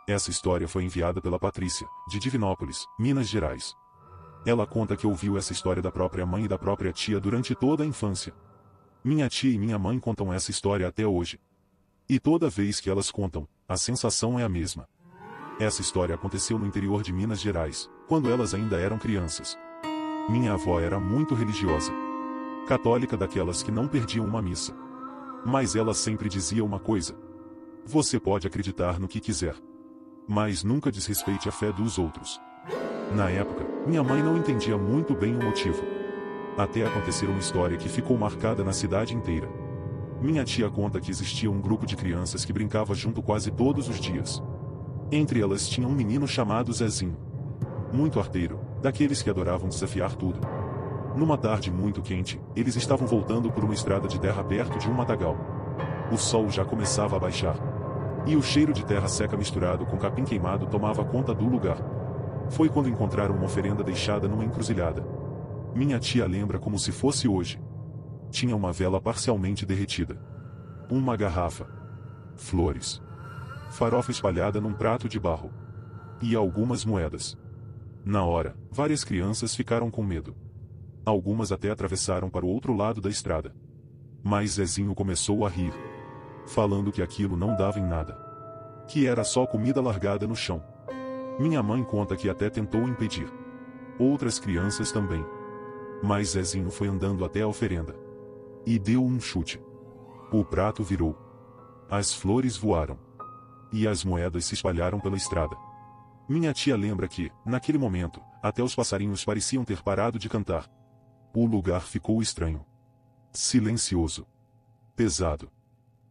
Essa história foi enviada pela Patrícia, de Divinópolis, Minas Gerais. Ela conta que ouviu essa história da própria mãe e da própria tia durante toda a infância. Minha tia e minha mãe contam essa história até hoje. E toda vez que elas contam, a sensação é a mesma. Essa história aconteceu no interior de Minas Gerais, quando elas ainda eram crianças. Minha avó era muito religiosa. Católica, daquelas que não perdiam uma missa. Mas ela sempre dizia uma coisa: você pode acreditar no que quiser, mas nunca desrespeite a fé dos outros. Na época, minha mãe não entendia muito bem o motivo. Até acontecer uma história que ficou marcada na cidade inteira. Minha tia conta que existia um grupo de crianças que brincava junto quase todos os dias. Entre elas tinha um menino chamado Zezinho. Muito arteiro, daqueles que adoravam desafiar tudo. Numa tarde muito quente, eles estavam voltando por uma estrada de terra perto de um matagal. O sol já começava a baixar. E o cheiro de terra seca misturado com capim queimado tomava conta do lugar. Foi quando encontraram uma oferenda deixada numa encruzilhada. Minha tia lembra como se fosse hoje. Tinha uma vela parcialmente derretida. Uma garrafa. Flores. Farofa espalhada num prato de barro. E algumas moedas. Na hora, várias crianças ficaram com medo. Algumas até atravessaram para o outro lado da estrada. Mas Zezinho começou a rir, falando que aquilo não dava em nada. Que era só comida largada no chão. Minha mãe conta que até tentou impedir. Outras crianças também. Mas Zezinho foi andando até a oferenda. E deu um chute. O prato virou. As flores voaram. E as moedas se espalharam pela estrada. Minha tia lembra que, naquele momento, até os passarinhos pareciam ter parado de cantar. O lugar ficou estranho. Silencioso. Pesado.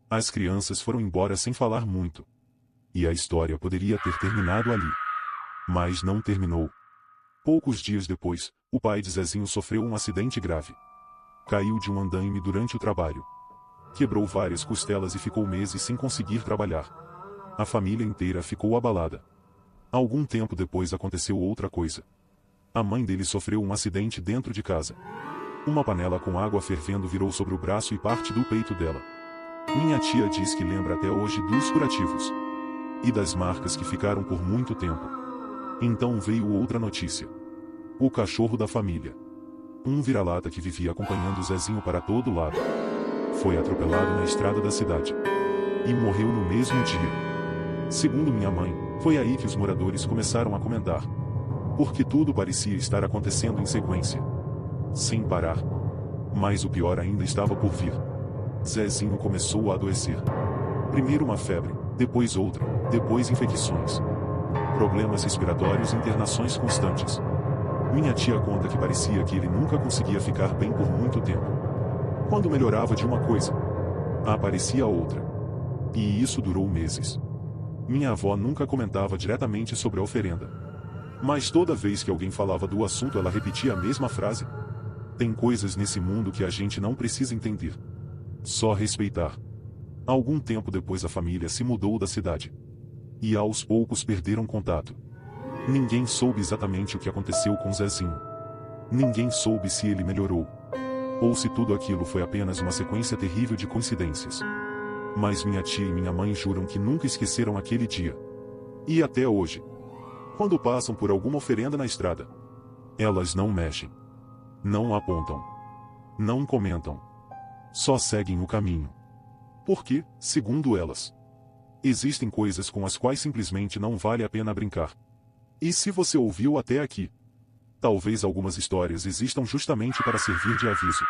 As crianças foram embora sem falar muito. E a história poderia ter terminado ali. Mas não terminou. Poucos dias depois, o pai de Zezinho sofreu um acidente grave. Caiu de um andaime durante o trabalho. Quebrou várias costelas e ficou meses sem conseguir trabalhar. A família inteira ficou abalada. Algum tempo depois aconteceu outra coisa. A mãe dele sofreu um acidente dentro de casa. Uma panela com água fervendo virou sobre o braço e parte do peito dela. Minha tia diz que lembra até hoje dos curativos. E das marcas que ficaram por muito tempo. Então veio outra notícia. O cachorro da família. Um vira-lata que vivia acompanhando Zezinho para todo lado. Foi atropelado na estrada da cidade. E morreu no mesmo dia. Segundo minha mãe, foi aí que os moradores começaram a comentar. Porque tudo parecia estar acontecendo em sequência. Sem parar. Mas o pior ainda estava por vir. Zezinho começou a adoecer. Primeiro uma febre, depois outra, depois infecções. Problemas respiratórios e internações constantes. Minha tia conta que parecia que ele nunca conseguia ficar bem por muito tempo. Quando melhorava de uma coisa, aparecia outra. E isso durou meses. Minha avó nunca comentava diretamente sobre a oferenda. Mas toda vez que alguém falava do assunto ela repetia a mesma frase. Tem coisas nesse mundo que a gente não precisa entender. Só respeitar. Algum tempo depois a família se mudou da cidade. E aos poucos perderam contato. Ninguém soube exatamente o que aconteceu com Zezinho. Ninguém soube se ele melhorou. Ou se tudo aquilo foi apenas uma sequência terrível de coincidências. Mas minha tia e minha mãe juram que nunca esqueceram aquele dia. E até hoje. Quando passam por alguma oferenda na estrada, elas não mexem. Não apontam. Não comentam. Só seguem o caminho. Porque, segundo elas, existem coisas com as quais simplesmente não vale a pena brincar. E se você ouviu até aqui, talvez algumas histórias existam justamente para servir de aviso.